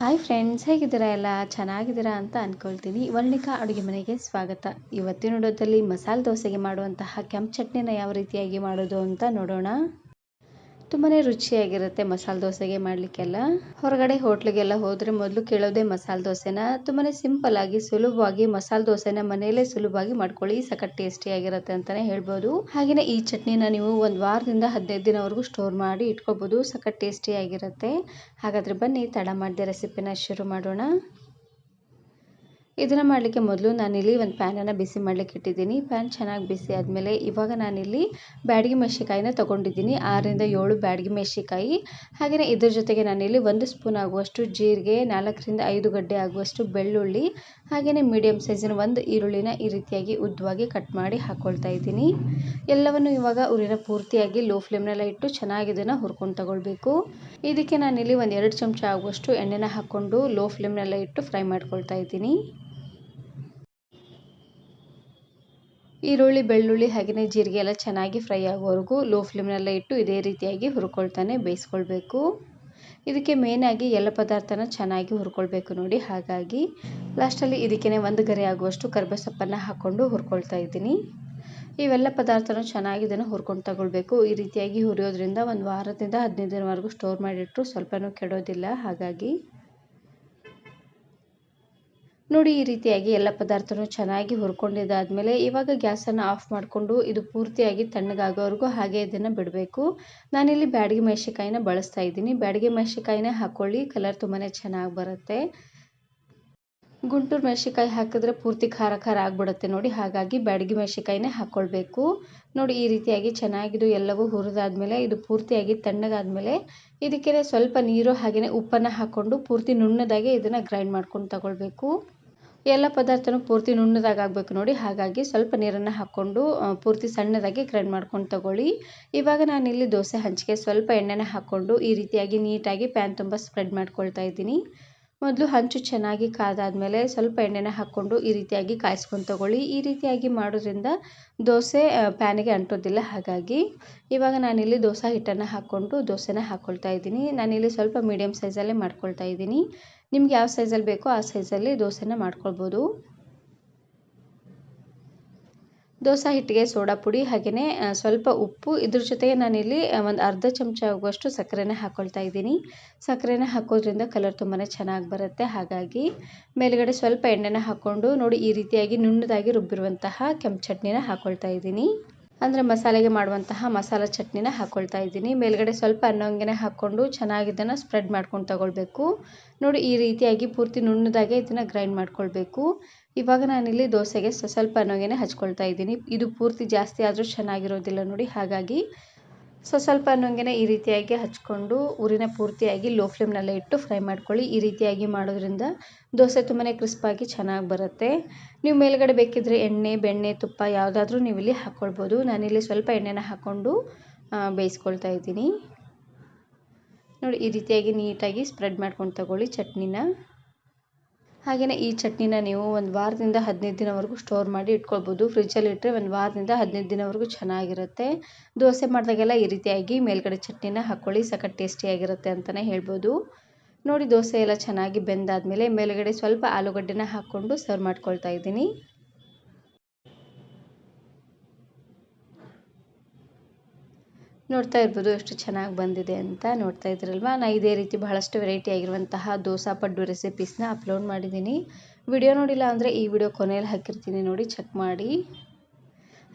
Hi friends, ಹೇಗಿದ್ದೀರಾ? ಎಲ್ಲ ಚೆನ್ನಾಗಿದ್ದೀರಾ ಅಂತ ಅಂದ್ಕೊಳ್ತೀನಿ. ವರ್ಣಿಕಾ ಅಡುಗೆ ಮನೆಗೆ ಸ್ವಾಗತ. ಇವತ್ತಿನ ವಿಡಿಯೋದಲ್ಲಿ ಮಸಾಲೆ ದೋಸೆಗೆ ಮಾಡುವಂತಹ ಕೆಂಪು ಚಟ್ನಿನ ಯಾವ ರೀತಿಯಾಗಿ ಮಾಡೋದು ಅಂತ ನೋಡೋಣ. ತುಂಬಾ ರುಚಿಯಾಗಿರುತ್ತೆ ಮಸಾಲೆ ದೋಸೆಗೆ ಮಾಡಲಿಕ್ಕೆಲ್ಲ. ಹೊರಗಡೆ ಹೋಟ್ಲಿಗೆಲ್ಲ ಹೋದರೆ ಮೊದಲು ಕೇಳೋದೇ ಮಸಾಲೆ ದೋಸೆನ. ತುಂಬಾ ಸಿಂಪಲ್ ಆಗಿ ಸುಲಭವಾಗಿ ಮಸಾಲೆ ದೋಸೆನ ಮನೆಯಲ್ಲೇ ಸುಲಭವಾಗಿ ಮಾಡ್ಕೊಳ್ಳಿ. ಸಖತ್ ಟೇಸ್ಟಿಯಾಗಿರುತ್ತೆ ಅಂತಲೇ ಹೇಳ್ಬೋದು. ಹಾಗೆಯೇ ಈ ಚಟ್ನಿನ ನೀವು ಒಂದು ವಾರದಿಂದ 15 ದಿನವರೆಗೂ ಸ್ಟೋರ್ ಮಾಡಿ ಇಟ್ಕೋಬೋದು. ಸಖತ್ ಟೇಸ್ಟಿಯಾಗಿರುತ್ತೆ. ಹಾಗಾದರೆ ಬನ್ನಿ ತಡ ಮಾಡದೆ ರೆಸಿಪಿನ ಶುರು ಮಾಡೋಣ. ಇದನ್ನು ಮಾಡಲಿಕ್ಕೆ ಮೊದಲು ನಾನಿಲ್ಲಿ ಒಂದು ಪ್ಯಾನನ್ನು ಬಿಸಿ ಮಾಡಲಿಕ್ಕೆ ಇಟ್ಟಿದ್ದೀನಿ. ಪ್ಯಾನ್ ಚೆನ್ನಾಗಿ ಬಿಸಿ ಆದಮೇಲೆ ಇವಾಗ ನಾನಿಲ್ಲಿ ಬ್ಯಾಡಗಿ ಮೆಣಸಿಕಾಯಿನ ತೊಗೊಂಡಿದ್ದೀನಿ. 6 ರಿಂದ 7 ಬ್ಯಾಡಗಿ ಮೆಣಸಿಕಾಯಿ. ಹಾಗೆಯೇ ಇದ್ರ ಜೊತೆಗೆ ನಾನಿಲ್ಲಿ 1 ಸ್ಪೂನ್ ಆಗುವಷ್ಟು ಜೀರಿಗೆ, 4 ರಿಂದ 5 ಗಡ್ಡೆ ಆಗುವಷ್ಟು ಬೆಳ್ಳುಳ್ಳಿ, ಹಾಗೆಯೇ ಮೀಡಿಯಮ್ ಸೈಜಿನ 1 ಈರುಳ್ಳಿನ ಈ ರೀತಿಯಾಗಿ ಉದ್ದವಾಗಿ ಕಟ್ ಮಾಡಿ ಹಾಕ್ಕೊಳ್ತಾ ಇದ್ದೀನಿ. ಎಲ್ಲವನ್ನು ಇವಾಗ ಉರಿನ ಪೂರ್ತಿಯಾಗಿ ಲೋ ಫ್ಲೇಮ್ನೆಲ್ಲ ಇಟ್ಟು ಚೆನ್ನಾಗಿ ಇದನ್ನು ಹುರ್ಕೊಂಡು ತಗೊಳ್ಬೇಕು. ಇದಕ್ಕೆ ನಾನಿಲ್ಲಿ ಒಂದು 2 ಚಮಚ ಆಗುವಷ್ಟು ಎಣ್ಣೆನ ಹಾಕ್ಕೊಂಡು ಲೋ ಫ್ಲೇಮ್ನೆಲ್ಲ ಇಟ್ಟು ಫ್ರೈ ಮಾಡ್ಕೊಳ್ತಾ ಇದ್ದೀನಿ. ಈರುಳ್ಳಿ, ಬೆಳ್ಳುಳ್ಳಿ ಹಾಗೆಯೇ ಜೀರಿಗೆ ಎಲ್ಲ ಚೆನ್ನಾಗಿ ಫ್ರೈ ಆಗೋವರೆಗೂ ಲೋ ಫ್ಲೇಮ್ನಲ್ಲೇ ಇಟ್ಟು ಇದೇ ರೀತಿಯಾಗಿ ಹುರ್ಕೊಳ್ತಾನೆ ಬೇಯಿಸ್ಕೊಳ್ಬೇಕು. ಇದಕ್ಕೆ ಮೇನಾಗಿ ಎಲ್ಲ ಪದಾರ್ಥನ ಚೆನ್ನಾಗಿ ಹುರ್ಕೊಳ್ಬೇಕು ನೋಡಿ. ಹಾಗಾಗಿ ಲಾಸ್ಟಲ್ಲಿ ಇದಕ್ಕೇ 1 ಗರಿ ಆಗುವಷ್ಟು ಕರಿಬೇವು ಸೊಪ್ಪನ್ನು ಹಾಕ್ಕೊಂಡು ಹುರ್ಕೊಳ್ತಾ ಇದ್ದೀನಿ. ಇವೆಲ್ಲ ಪದಾರ್ಥನೂ ಚೆನ್ನಾಗಿ ಇದನ್ನು ಹುರ್ಕೊಂಡು ತಗೊಳ್ಬೇಕು. ಈ ರೀತಿಯಾಗಿ ಹುರಿಯೋದ್ರಿಂದ 1 ವಾರದಿಂದ 15 ದಿನವರೆಗೂ ಸ್ಟೋರ್ ಮಾಡಿಟ್ಟರು ಸ್ವಲ್ಪನೂ ಕೆಡೋದಿಲ್ಲ. ಹಾಗಾಗಿ ನೋಡಿ, ಈ ರೀತಿಯಾಗಿ ಎಲ್ಲ ಪದಾರ್ಥನೂ ಚೆನ್ನಾಗಿ ಹುರ್ಕೊಂಡಿದ್ದಾದಮೇಲೆ ಇವಾಗ ಗ್ಯಾಸನ್ನು ಆಫ್ ಮಾಡಿಕೊಂಡು ಇದು ಪೂರ್ತಿಯಾಗಿ ತಣ್ಣಗಾಗೋವರೆಗೂ ಹಾಗೆ ಇದನ್ನು ಬಿಡಬೇಕು. ನಾನಿಲ್ಲಿ ಬ್ಯಾಡಗಿ ಮೆಣಸಿಕಾಯಿನ ಬಳಸ್ತಾ ಇದ್ದೀನಿ. ಬ್ಯಾಡಗಿ ಮೆಣಸಿಕಾಯಿನ ಹಾಕ್ಕೊಳ್ಳಿ, ಕಲರ್ ತುಂಬಾ ಚೆನ್ನಾಗಿ ಬರುತ್ತೆ. ಗುಂಟೂರು ಮೆಣಸಿಕಾಯಿ ಹಾಕಿದ್ರೆ ಪೂರ್ತಿ ಖಾರ ಖಾರ ಆಗಿಬಿಡುತ್ತೆ ನೋಡಿ. ಹಾಗಾಗಿ ಬ್ಯಾಡಗಿ ಮೆಣಸಿಕಾಯಿನೇ ಹಾಕ್ಕೊಳ್ಬೇಕು. ನೋಡಿ, ಈ ರೀತಿಯಾಗಿ ಚೆನ್ನಾಗಿದು ಎಲ್ಲವೂ ಹುರಿದಾದ್ಮೇಲೆ ಇದು ಪೂರ್ತಿಯಾಗಿ ತಣ್ಣಗಾದ್ಮೇಲೆ ಇದಕ್ಕೆ ಸ್ವಲ್ಪ ನೀರು ಹಾಗೆಯೇ ಉಪ್ಪನ್ನು ಹಾಕ್ಕೊಂಡು ಪೂರ್ತಿ ನುಣ್ಣದಾಗೆ ಇದನ್ನು ಗ್ರೈಂಡ್ ಮಾಡ್ಕೊಂಡು ತಗೊಳ್ಬೇಕು. ಎಲ್ಲ ಪದಾರ್ಥನೂ ಪೂರ್ತಿ ನುಣ್ಣದಾಗಿ ಆಗಬೇಕು ನೋಡಿ. ಹಾಗಾಗಿ ಸ್ವಲ್ಪ ನೀರನ್ನು ಹಾಕ್ಕೊಂಡು ಪೂರ್ತಿ ಸಣ್ಣದಾಗಿ ಗ್ರೈಂಡ್ ಮಾಡ್ಕೊಂಡು ತಗೊಳ್ಳಿ. ಇವಾಗ ನಾನಿಲ್ಲಿ ದೋಸೆ ಹಂಚಿಗೆ ಸ್ವಲ್ಪ ಎಣ್ಣೆನ ಹಾಕ್ಕೊಂಡು ಈ ರೀತಿಯಾಗಿ ನೀಟಾಗಿ ಪ್ಯಾನ್ ತುಂಬ ಸ್ಪ್ರೆಡ್ ಮಾಡ್ಕೊಳ್ತಾ ಇದ್ದೀನಿ. ಮೊದಲು ಹಂಚು ಚೆನ್ನಾಗಿ ಕಾದಾದ್ಮೇಲೆ ಸ್ವಲ್ಪ ಎಣ್ಣೆನ ಹಾಕ್ಕೊಂಡು ಈ ರೀತಿಯಾಗಿ ಕಾಯಿಸ್ಕೊಂಡು ತಗೊಳ್ಳಿ. ಈ ರೀತಿಯಾಗಿ ಮಾಡೋದ್ರಿಂದ ದೋಸೆ ಪ್ಯಾನಿಗೆ ಅಂಟೋದಿಲ್ಲ. ಹಾಗಾಗಿ ಇವಾಗ ನಾನಿಲ್ಲಿ ದೋಸೆ ಹಿಟ್ಟನ್ನು ಹಾಕ್ಕೊಂಡು ದೋಸೆನ ಹಾಕ್ಕೊಳ್ತಾ ಇದ್ದೀನಿ. ನಾನಿಲ್ಲಿ ಸ್ವಲ್ಪ ಮೀಡಿಯಮ್ ಸೈಜಲ್ಲೇ ಮಾಡ್ಕೊಳ್ತಾ ಇದ್ದೀನಿ. ನಿಮ್ಗೆ ಯಾವ ಸೈಜಲ್ಲಿ ಬೇಕೋ ಆ ಸೈಜಲ್ಲಿ ದೋಸೆನ ಮಾಡ್ಕೊಳ್ಬೋದು. ದೋಸೆ ಹಿಟ್ಟಿಗೆ ಸೋಡಾ ಪುಡಿ ಹಾಗೆಯೇ ಸ್ವಲ್ಪ ಉಪ್ಪು, ಇದ್ರ ಜೊತೆಗೆ ನಾನಿಲ್ಲಿ ಒಂದು ಅರ್ಧ ಚಮಚ ಆಗುವಷ್ಟು ಸಕ್ಕರೆನ ಹಾಕ್ಕೊಳ್ತಾ ಇದ್ದೀನಿ. ಸಕ್ಕರೆನ ಹಾಕೋದ್ರಿಂದ ಕಲರ್ ತುಂಬಾ ಚೆನ್ನಾಗಿ ಬರುತ್ತೆ. ಹಾಗಾಗಿ ಮೇಲುಗಡೆ ಸ್ವಲ್ಪ ಎಣ್ಣೆನ ಹಾಕ್ಕೊಂಡು ನೋಡಿ ಈ ರೀತಿಯಾಗಿ ನುಣ್ಣದಾಗಿ ರುಬ್ಬಿರುವಂತಹ ಕೆಂಪು ಚಟ್ನಿನ ಹಾಕ್ಕೊಳ್ತಾ ಇದ್ದೀನಿ. ಅಂದರೆ ಮಸಾಲೆಗೆ ಮಾಡುವಂತಹ ಮಸಾಲ ಚಟ್ನಿನ ಹಾಕ್ಕೊಳ್ತಾ ಇದ್ದೀನಿ. ಮೇಲ್ಗಡೆ ಸ್ವಲ್ಪ ಅನ್ನಂಗೆ ಹಾಕ್ಕೊಂಡು ಚೆನ್ನಾಗಿ ಇದನ್ನು ಸ್ಪ್ರೆಡ್ ಮಾಡ್ಕೊಂಡು ತಗೊಳ್ಬೇಕು. ನೋಡಿ, ಈ ರೀತಿಯಾಗಿ ಪೂರ್ತಿ ನುಣ್ಣದಾಗೆ ಇದನ್ನು ಗ್ರೈಂಡ್ ಮಾಡ್ಕೊಳ್ಬೇಕು. ಇವಾಗ ನಾನಿಲ್ಲಿ ದೋಸೆಗೆ ಸ್ವಲ್ಪ ಅನ್ನಂಗೆ ಹಚ್ಕೊಳ್ತಾ ಇದ್ದೀನಿ. ಇದು ಪೂರ್ತಿ ಜಾಸ್ತಿ ಆದರೂ ಚೆನ್ನಾಗಿರೋದಿಲ್ಲ ನೋಡಿ. ಹಾಗಾಗಿ ಸ್ವಲ್ಪ ಅನ್ನಂಗೆ ಈ ರೀತಿಯಾಗಿ ಹಚ್ಕೊಂಡು ಉರಿನ ಪೂರ್ತಿಯಾಗಿ ಲೋ ಫ್ಲೇಮ್ನಲ್ಲೇ ಇಟ್ಟು ಫ್ರೈ ಮಾಡ್ಕೊಳ್ಳಿ. ಈ ರೀತಿಯಾಗಿ ಮಾಡೋದ್ರಿಂದ ದೋಸೆ ತುಂಬಾ ಕ್ರಿಸ್ಪಾಗಿ ಚೆನ್ನಾಗಿ ಬರುತ್ತೆ. ನೀವು ಮೇಲ್ಗಡೆ ಬೇಕಿದ್ರೆ ಎಣ್ಣೆ, ಬೆಣ್ಣೆ, ತುಪ್ಪ ಯಾವುದಾದ್ರೂ ನೀವು ಇಲ್ಲಿ ಹಾಕ್ಕೊಳ್ಬೋದು. ನಾನಿಲ್ಲಿ ಸ್ವಲ್ಪ ಎಣ್ಣೆನ ಹಾಕ್ಕೊಂಡು ಬೇಯಿಸ್ಕೊಳ್ತಾ ಇದ್ದೀನಿ. ನೋಡಿ, ಈ ರೀತಿಯಾಗಿ ನೀಟಾಗಿ ಸ್ಪ್ರೆಡ್ ಮಾಡ್ಕೊಂಡು ತಗೊಳ್ಳಿ ಚಟ್ನಿನ. ಹಾಗೆಯೇ ಈ ಚಟ್ನಿನ ನೀವು 1 ವಾರದಿಂದ 15 ದಿನವರೆಗೂ ಸ್ಟೋರ್ ಮಾಡಿ ಇಟ್ಕೊಳ್ಬೋದು. ಫ್ರಿಜ್ಜಲ್ಲಿ ಇಟ್ಟರೆ 1 ವಾರದಿಂದ 15 ದಿನವರೆಗೂ ಚೆನ್ನಾಗಿರುತ್ತೆ. ದೋಸೆ ಮಾಡಿದಾಗೆಲ್ಲ ಈ ರೀತಿಯಾಗಿ ಮೇಲ್ಗಡೆ ಚಟ್ನಿನ ಹಾಕ್ಕೊಳ್ಳಿ. ಸಖತ್ ಟೇಸ್ಟಿಯಾಗಿರುತ್ತೆ ಅಂತಲೇ ಹೇಳ್ಬೋದು. ನೋಡಿ, ದೋಸೆ ಎಲ್ಲ ಚೆನ್ನಾಗಿ ಬೆಂದಾದಮೇಲೆ ಮೇಲುಗಡೆ ಸ್ವಲ್ಪ ಆಲೂಗಡ್ಡೆನ ಹಾಕ್ಕೊಂಡು ಸರ್ವ್ ಮಾಡ್ಕೊಳ್ತಾ ಇದ್ದೀನಿ. ನೋಡ್ತಾ ಇರ್ಬೋದು ಎಷ್ಟು ಚೆನ್ನಾಗಿ ಬಂದಿದೆ ಅಂತ. ನೋಡ್ತಾ ಇದ್ರಲ್ವಾ, ನಾನು ಇದೇ ರೀತಿ ಬಹಳಷ್ಟು ವೆರೈಟಿ ಆಗಿರುವಂತಹ ದೋಸೆ ಪಡ್ಡು ರೆಸಿಪೀಸ್ನ ಅಪ್ಲೋಡ್ ಮಾಡಿದ್ದೀನಿ. ವಿಡಿಯೋ ನೋಡಿಲ್ಲ ಅಂದರೆ ಈ ವಿಡಿಯೋ ಕೊನೆಯಲ್ಲಿ ಹಾಕಿರ್ತೀನಿ ನೋಡಿ, ಚೆಕ್ ಮಾಡಿ.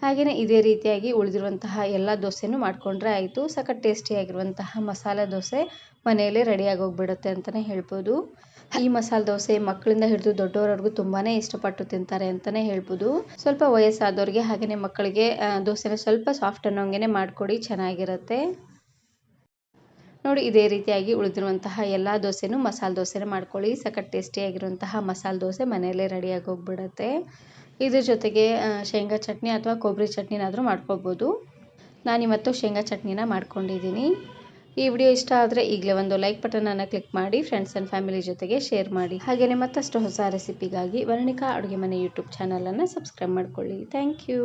ಹಾಗೆಯೇ ಇದೇ ರೀತಿಯಾಗಿ ಉಳಿದಿರುವಂತಹ ಎಲ್ಲ ದೋಸೆನೂ ಮಾಡಿಕೊಂಡ್ರೆ ಆಯಿತು. ಸಖತ್ ಟೇಸ್ಟಿಯಾಗಿರುವಂತಹ ಮಸಾಲೆ ದೋಸೆ ಮನೆಯಲ್ಲೇ ರೆಡಿಯಾಗಿ ಹೋಗ್ಬಿಡುತ್ತೆ ಅಂತಲೇ ಹೇಳ್ಬೋದು. ಈ ಮಸಾಲೆ ದೋಸೆ ಮಕ್ಕಳಿಂದ ಹಿಡಿದು ದೊಡ್ಡವರವರೆಗೂ ತುಂಬಾ ಇಷ್ಟಪಟ್ಟು ತಿಂತಾರೆ ಅಂತಲೇ ಹೇಳ್ಬೋದು. ಸ್ವಲ್ಪ ವಯಸ್ಸಾದವ್ರಿಗೆ ಹಾಗೆಯೇ ಮಕ್ಕಳಿಗೆ ದೋಸೆನ ಸ್ವಲ್ಪ ಸಾಫ್ಟ್ ಅನ್ನೋಂಗೆ ಮಾಡಿಕೊಡಿ, ಚೆನ್ನಾಗಿರುತ್ತೆ. ನೋಡಿ, ಇದೇ ರೀತಿಯಾಗಿ ಉಳಿದಿರುವಂತಹ ಎಲ್ಲ ದೋಸೆನೂ ಮಸಾಲೆ ದೋಸೆನ ಮಾಡ್ಕೊಳ್ಳಿ. ಸಖತ್ ಟೇಸ್ಟಿಯಾಗಿರುವಂತಹ ಮಸಾಲೆ ದೋಸೆ ಮನೆಯಲ್ಲೇ ರೆಡಿಯಾಗಿ ಹೋಗ್ಬಿಡುತ್ತೆ. ಇದ್ರ ಜೊತೆಗೆ ಶೇಂಗಾ ಚಟ್ನಿ ಅಥವಾ ಕೊಬ್ಬರಿ ಚಟ್ನಿನಾದರೂ ಮಾಡ್ಕೊಳ್ಬೋದು. ನಾನಿವತ್ತು ಶೇಂಗಾ ಚಟ್ನಿನ ಮಾಡ್ಕೊಂಡಿದ್ದೀನಿ. ಈ ವಿಡಿಯೋ ಇಷ್ಟ ಆದರೆ ಈಗಲೇ ಒಂದು ಲೈಕ್ ಬಟನನ್ನು ಕ್ಲಿಕ್ ಮಾಡಿ, ಫ್ರೆಂಡ್ಸ್ ಆ್ಯಂಡ್ ಫ್ಯಾಮಿಲಿ ಜೊತೆಗೆ ಶೇರ್ ಮಾಡಿ. ಹಾಗೆಯೇ ಮತ್ತಷ್ಟು ಹೊಸ ರೆಸಿಪಿಗಾಗಿ ವರ್ಣಿಕಾ ಅಡುಗೆ ಮನೆ ಯೂಟ್ಯೂಬ್ ಚಾನಲನ್ನು ಸಬ್ಸ್ಕ್ರೈಬ್ ಮಾಡ್ಕೊಳ್ಳಿ. Thank you.